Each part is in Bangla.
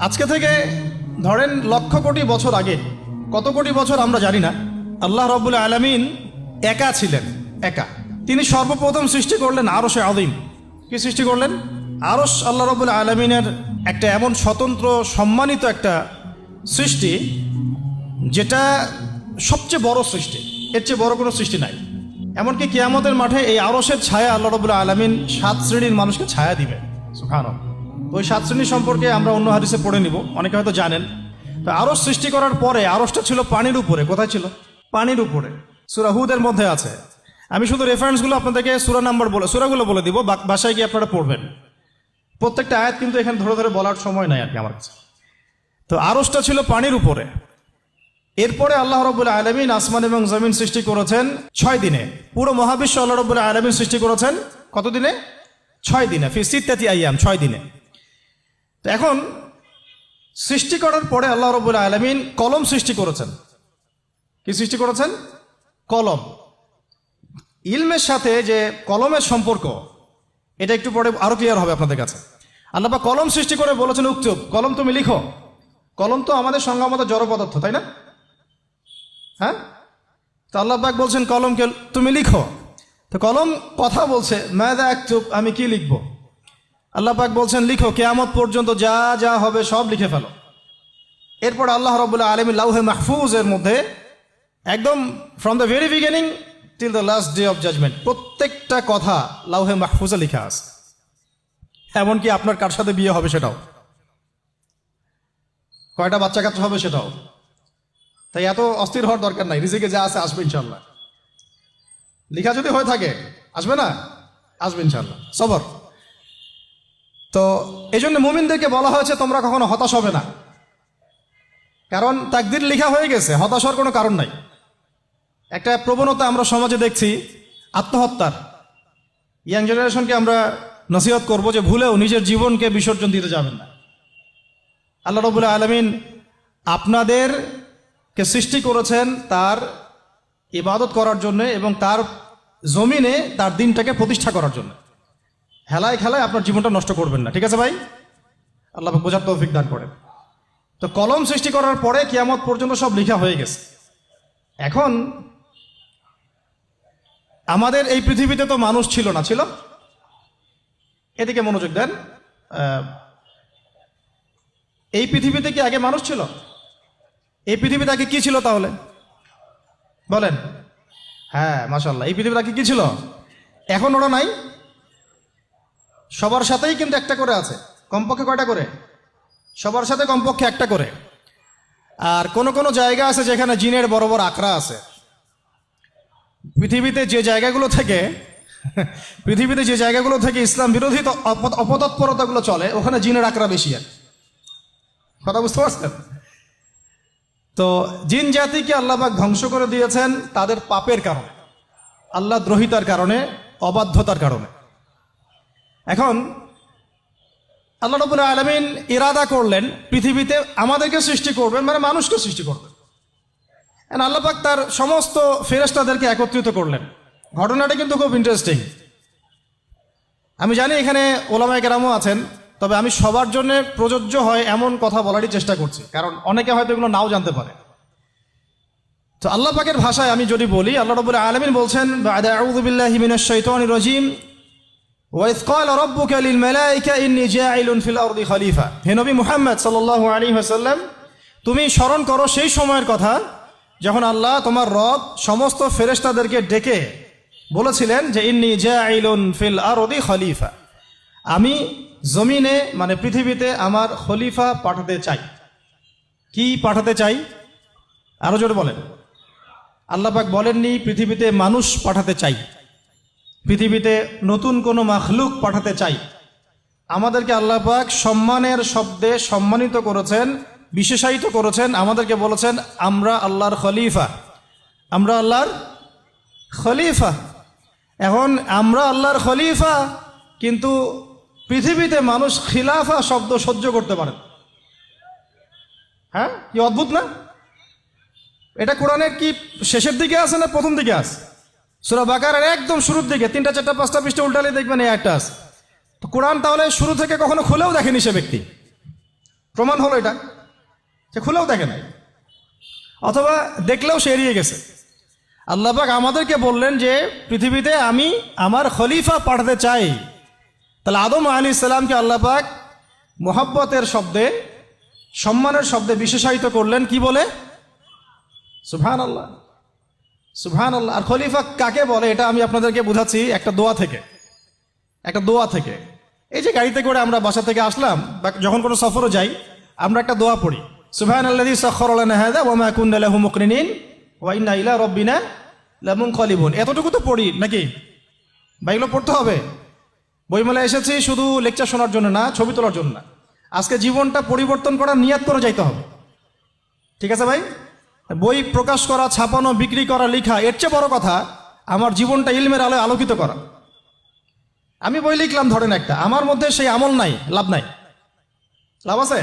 আজকে থেকে ধরেন লক্ষ কোটি বছর আগে, কত কোটি বছর আমরা জানি না, আল্লাহ রাব্বুল আলামিন একা ছিলেন। একা তিনি সর্বপ্রথম সৃষ্টি করলেন আরশে আযীম। কি সৃষ্টি করলেন? আরশ আল্লাহ রাব্বুল আলামিনের একটা এমন স্বতন্ত্র সম্মানিত একটা সৃষ্টি, যেটা সবচেয়ে বড় সৃষ্টি, এর চেয়ে বড় কোনো সৃষ্টি নাই। এমনকি কিয়ামতের মাঠে এই আরশের ছায়া আল্লাহ রাব্বুল আলামিন 7 শ্রেণীর মানুষকে ছায়া দিবে। সুবহানাল্লাহ। ওই 7 শ্রেণী সম্পর্কে আমরা অন্য হাদিসে পড়ে নিব, অনেকে হয়তো জানেন। তো আরশ সৃষ্টি করার পরে আরশটা ছিল পানির উপরে। কোথায় ছিল? পানির উপরে। সূরা হুদের মধ্যে আছে। আমি শুধু রেফারেন্সগুলো আপনাদেরকে সূরাগুলো বলে দিব, বাসায় গিয়ে আপনারা পড়বেন। প্রত্যেকটা আয়াত কিন্তু এখানে ধরে ধরে বলার সময় নাই আর কি আমার কাছে। তো আরশটা ছিল পানির উপরে। এরপরে আল্লাহ রাব্বুল আলামিন আসমান এবং জমিন সৃষ্টি করেছেন 6 দিনে। পুরো মহাবিশ্ব আল্লাহ রাব্বুল আলামিন সৃষ্টি করেছেন কত দিনে? 6 দিনে। ফি সিত্তাতি আইয়াম, 6 দিনে। তো এখন সৃষ্টি করার পরে আল্লাহ রাব্বুল আলামিন কলম সৃষ্টি করেছেন। কি সৃষ্টি করেছেন? কলম। ইলমের সাথে যে কলমের সম্পর্ক, এটা একটু পরে আরো ক্লিয়ার হবে আপনাদের কাছে। আল্লাহ পাক কলম সৃষ্টি করে বলেছেন উক্তুব, কলম তুমি লিখো। কলম তো আমাদের সংজ্ঞা মতো জড় পদার্থ, তাই না? হ্যাঁ। তো আল্লাহ পাক বলছেন কলমকে তুমি লিখো। তো কলম কথা বলছে, মাযা আকতুব, আমি কি লিখব? আল্লাহ পাক বলছেন লিখো, কিয়ামত পর্যন্ত যা যা হবে সব লিখে ফেলো। এরপর আল্লাহ রাব্বুল আলামিন লাউহে মাহফুজের মধ্যে একদম from the very beginning till the last day of judgement প্রত্যেকটা কথা লাউহে মাহফুজে লেখা আছে। এমনকি আপনার কার সাথে বিয়ে হবে সেটাও, কয়টা বাচ্চা কাচ্চা হবে সেটাও। তাই এত অস্থির হওয়ার দরকার নাই, রিজিকে যা আছে আসবে ইনশাল্লাহ। লেখা যদি হয়ে থাকে আসবে না? আসবে ইনশাল্লাহ, সবর। তো এই জন্য মুমিনদেরকে বলা হয়েছে তোমরা কখনো হতাশ হবে না, কারণ তাকদির লেখা হয়ে গেছে, হতাশ হওয়ার কোনো কারণ নাই। একটা প্রবণতা আমরা সমাজে দেখছি আত্মহত্যার। ইয়াং জেনারেশনকে আমরা নসিহত করব যে ভুলেও নিজের জীবনকে বিসর্জন দিতে যাবেন না। আল্লাহ রাব্বুল আলামিন আপনাদেরকে সৃষ্টি করেছেন তার ইবাদত করার জন্য এবং তার জমিনে তার দিনটাকে প্রতিষ্ঠা করার জন্য। হেলায় খেলায় আপনার জীবনটা নষ্ট করবেন না, ঠিক আছে ভাই? আল্লাহ পাক বোঝার তৌফিক দান করেন। তো কলম সৃষ্টি করার পরে কিয়ামত পর্যন্ত সব লেখা হয়ে গেছে। এখন আমাদের এই পৃথিবীতে তো মানুষ ছিল না, ছিল? এদিকে মনোযোগ দেন। এই পৃথিবীতে কি আগে মানুষ ছিল? এই পৃথিবীতে আগে কি ছিল তাহলে বলেন? হ্যাঁ, মাশাআল্লাহ। এই পৃথিবীতে আগে কি ছিল? এখন ওরা নাই? সবার সাথেই কিন্তু একটা করে আছে। কমপক্ষে কয়টা করে? সবার সাথে কমপক্ষে একটা করে। আর কোন কোন জায়গা আছে যেখানে জিনের বড় বড় আকড়া আছে। পৃথিবীতে যে জায়গাগুলো থেকে ইসলাম বিরোধী অপতৎপরতাগুলো চলে, ওখানে জিনের আকড়া বেশি। আর কথা বুঝতে পারছেন? তো জিন জাতিকে আল্লাহ পাক ধ্বংস করে দিয়েছেন তাদের পাপের কারণে, আল্লাহ দ্রোহিতার কারণে, অবাধ্যতার কারণে। এখন আল্লাহ রাব্বুল আলামিন ইরাদা করলেন পৃথিবীতে আমাদেরকে সৃষ্টি করবেন, মানে মানুষকে সৃষ্টি করবেন। আল্লাহ পাক তার সমস্ত ফেরেশতাদেরকে একত্রিত করলেন। ঘটনাটা কিন্তু খুব ইন্টারেস্টিং। আমি জানি এখানে ওলামায়ে কেরামও আছেন, তবে আমি সবার জন্য প্রযোজ্য হয় এমন কথা বলারই চেষ্টা করছি, কারণ অনেকে হয়তো এগুলো নাও জানতে পারে। তো আল্লাহ পাকের ভাষায় আমি যদি বলি, আল্লাহ রাব্বুল আলামিন বলছেন বা'দা আউযু বিল্লাহি মিনাশ শাইতানির রাজীম ওয়া ইয ক্বালা রাব্বুকা লিল মালায়েকা ইন্নী জাঈলুন ফিল আরদি খলিফা। হে নবী মুহাম্মদ সাল্লাল্লাহু আলাইহি ওয়াসাল্লাম, তুমি স্মরণ করো সেই সময়ের কথা যখন আল্লাহ তোমার রব সমস্ত ফেরেশতাদেরকে ডেকে বলেছিলেন যে ইন্নী জাঈলুন ফিল আরদি খলিফা, আমি জমিনে মানে পৃথিবীতে আমার খলিফা পাঠাতে চাই। কি পাঠাতে চাই? আরো জোরে বলেন। আল্লাহ পাক বলেননি পৃথিবীতে মানুষ পাঠাতে চাই, পৃথিবীতে নতুন কোনো মাখলুক পাঠাতে চাই। আমাদেরকে আল্লাহ পাক সম্মানের শব্দে সম্মানিত করেছেন, বিশেষায়িত করেছেন। আমাদেরকে বলেছেন আমরা আল্লাহর খলিফা, আমরা আল্লাহর খলিফা। এখন আমরা আল্লাহর খলিফা, কিন্তু পৃথিবীতে মানুষ খিলাফা শব্দ সহ্য করতে পারে। হ্যাঁ, কি অদ্ভুত না? এটা কোরআনের কি শেষের দিকে আছে না প্রথম দিকে আছে? সূরা বাকারার একদম শুরুর দিকে 3টা 4টা 5টা পৃষ্ঠা উল্টালে দেখবেন এই একটা আছে। তো কোরআন তাহলে শুরু থেকে কখনো খুলেও দেখেনি সে ব্যক্তি। প্রমাণ হলো এটা, সে খুলেও দেখে নাই, অথবা দেখলেও সে এড়িয়ে গেছে। আল্লাহ পাক আমাদেরকে বললেন যে পৃথিবীতে আমি আমার খলিফা পাঠাতে চাই। তাহলে আদম আলাইহিস সালামকে আল্লাহ পাক মোহাব্বতের শব্দে, সম্মানের শব্দে বিশেষায়িত করলেন কি বলে? সুবহানাল্লাহ, সুবহানাল্লাহ। আর খলিফা কাকে বলে এটা আমি আপনাদেরকে বোঝাচ্ছি একটা দোয়া থেকে, একটা দোয়া থেকে। এই যে গাড়িতে করে আমরা বাসা থেকে আসলাম বা যখন কোনো সফরে যাই, আমরা একটা দোয়া পড়ি, সুবহানাল্লাযী সাখখারা লানা হাযা ওয়া মা কুন্না লাহু মুকরিনিন ওয়া ইন্না ইলা রাব্বিনা লামুনকালিবুন। এতটুকু তো পড়ি নাকি? বা এগুলো পড়তে হবে? বইমেলায় এসেছি শুধু লেকচার শোনার জন্য না, ছবি তোলার জন্য না। আজকে জীবনটা পরিবর্তন করার নিয়াত করে যাইতে হবে, ঠিক আছে ভাই? বই প্রকাশ করা, ছাপানো, বিক্রি করা, লেখা, এর চেয়ে বড় কথা আমার জীবনটা ইলমের আলোয় আলোকিত করা। আমি বই লিখলাম ধরেন একটা, আমার মধ্যে সেই আমল নাই, লাভ নাই? লাভ আছে?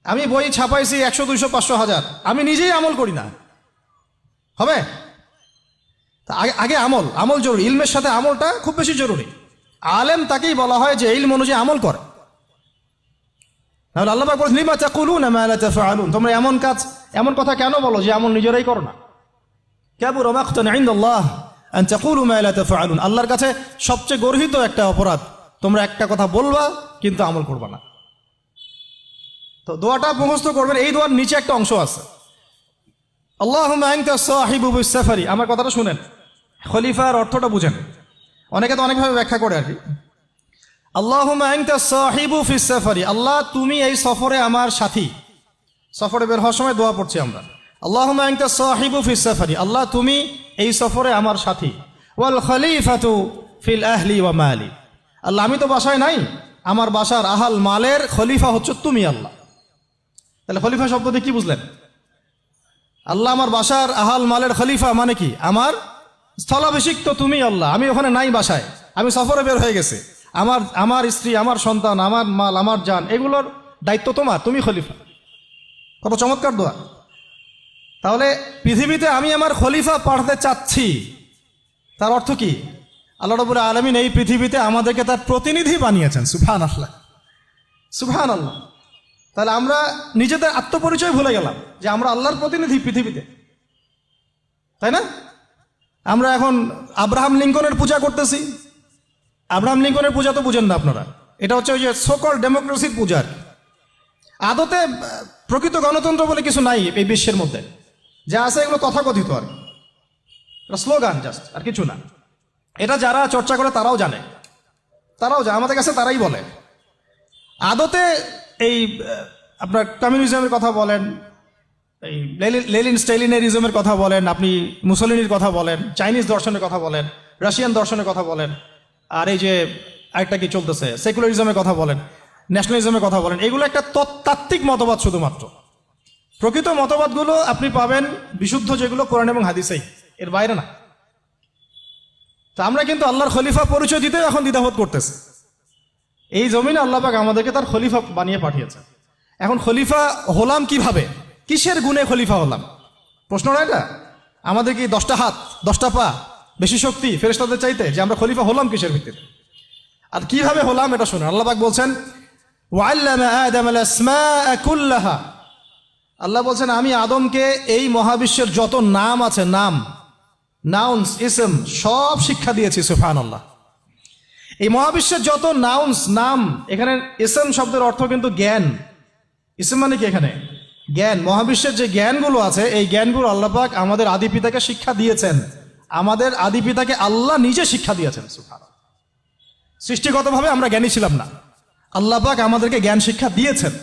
আমি বই ছাপাইছি 100, 200, 500, 1000, আমি নিজেই আমল করি না, হবে? আগে আমল, আমল জরুরি। ইলমের সাথে আমলটা খুব বেশি জরুরি। আলেম তাকেই বলা হয় যে ইলম অনুযায়ী আমল করে। তাহলে আল্লাহ পাক বলেন লিমা তাকুলুনা মা লা তাফআলুন, তোমরা এমন কাজ, এমন কথা কেন বলো যে আমল নিজেরাই করো না? কাবুরা মাকতান ইনদাল্লাহ আন তাকুলু মা লা তাফআলুন, আল্লাহর কাছে সবচেয়ে গর্হিত একটা অপরাধ, তোমরা একটা কথা বলবা কিন্তু আমল করবা না। তো দোয়াটা মুখস্থ করবেন। এই দোয়ার নিচে একটা অংশ আছে, আল্লাহুম্মা আনতা সাহিবু বিস সাফারি। আমার কথাটা শুনেন, খলিফার অর্থটা বুঝেন। অনেকে তো অনেকভাবে ব্যাখ্যা করে আর কি। আল্লাহুম্মা আনতা সাহিবু ফিস সাফারি, আল্লাহ তুমি এই সফরে আমার সাথী। সফরে বের হওয়ার সময় দোয়া পড়ছি আমরা, আল্লাহুম্মা আনতা সাহিবু ফিস সাফারি, আল্লাহ তুমি এই সফরে আমার সাথী। ওয়াল খলিফাতু ফিল আহলি ওয়া মালি, আল্লাহ আমি তো বাসায় নাই, আমার বাসার আহাল মালের খলিফা হচ্ছে তুমি আল্লাহ। তাহলে খলিফা শব্দ দিয়ে কি বুঝলেন? আল্লাহ আমার বাসার আহাল মালের খলিফা মানে কি? আমার স্থলাভিষিক্ত তুমি আল্লাহ, আমি ওখানে নাই বাসায়, আমি সফরে বের হয়ে গেছে, আমার স্ত্রী, আমার সন্তান, আমার মাল, আমার জান, এগুলোর দায়িত্ব তোমার, তুমি খলিফা। কত চমৎকার দোয়া। তাহলে পৃথিবীতে আমি আমার খলিফা পাঠাতে চাচ্ছি, তার অর্থ কি? আল্লাহ রাব্বুল আলামিন এই পৃথিবীতে আমাদেরকে তার প্রতিনিধি বানিয়েছেন। সুবহানাল্লাহ, সুবহানাল্লাহ। তাহলে আমরা নিজেদের আত্মপরিচয় ভুলে গেলাম যে আমরা আল্লাহর প্রতিনিধি পৃথিবীতে, তাই না? আমরা এখন আব্রাহাম লিঙ্কনের পূজা করতেছি। আব্রাহাম লিঙ্কনের পূজা তো বুঝেন না আপনারা, এটা হচ্ছে ওই যে সোকল ডেমোক্রেসির পূজা। আদতে প্রকৃত গণতন্ত্র বলে কিছু নাই এই বিশ্বের মধ্যে, যা আছে এগুলো তথাকথিত আর এটা স্লোগান জাস্ট, আর কিছু না। এটা যারা চর্চা করে তারাও জানে, আমাদের কাছে তারাই বলে। আদতে এই আপনার কমিউনিজমের কথা বলেন, এই লেনিন স্টেলিনারিজমের কথা বলেন, আপনি মুসলিনির কথা বলেন, চাইনিজ দর্শনের কথা বলেন, রাশিয়ান দর্শনের কথা বলেন, আর এই যে আরেকটা কি চলতেছে সেকুলারিজমের কথা বলেন, ন্যাশনালিজমের কথা বলেন, এগুলো একটা তাত্ত্বিক মতবাদ শুধুমাত্র। প্রকৃত মতবাদগুলো আপনি পাবেন বিশুদ্ধ যেগুলো কোরআন এবং হাদিসেই, এর বাইরে না। তা আমরা কিন্তু আল্লাহর খলিফা পরিচয় দিতে এখন দ্বিধাবোধ করতেছি। এই জমিনে আল্লাহ পাক আমাদেরকে তার খলিফা বানিয়ে পাঠিয়েছে। এখন খলিফা হলাম কিভাবে, কিসের গুণে খলিফা হলাম? প্রশ্ন না এটা? আমাদের কি 10টা হাত, 10টা পা, বেশি শক্তি ফেরেশতাদের চাইতে, যে আমরা খলিফা হলাম কিসের ভিত্তিতে আর কিভাবে হলাম এটা শুনুন। আল্লাহ পাক বলছেন ওয়াল্লামা আদামাল আসমাআ কুল্লাহা, আল্লাহ বলছেন আমি আদমকে এই মহাবিশ্বের যত নাম আছে, নাউন্স, ইসম, সব শিক্ষা দিয়েছি। সুবহানাল্লাহ। এই মহাবিশ্বের যত নাম, এখানে ইসম শব্দের অর্থ কিন্তু জ্ঞান। ইসম মানে কি? এখানে জ্ঞান। মহাবিশ্বের যে জ্ঞানগুলো আছে, এই জ্ঞানগুলো আল্লাহ পাক আমাদের আদি পিতাকে শিক্ষা দিয়েছেন। আমাদের আদি পিতাকে আল্লাহ নিজে শিক্ষা দিয়েছেন। সুবহানাল্লাহ। সৃষ্টিগতভাবে আমরা জ্ঞানী ছিলাম না, আল্লাহ পাক আমাদেরকে জ্ঞান শিক্ষা দিয়েছেন।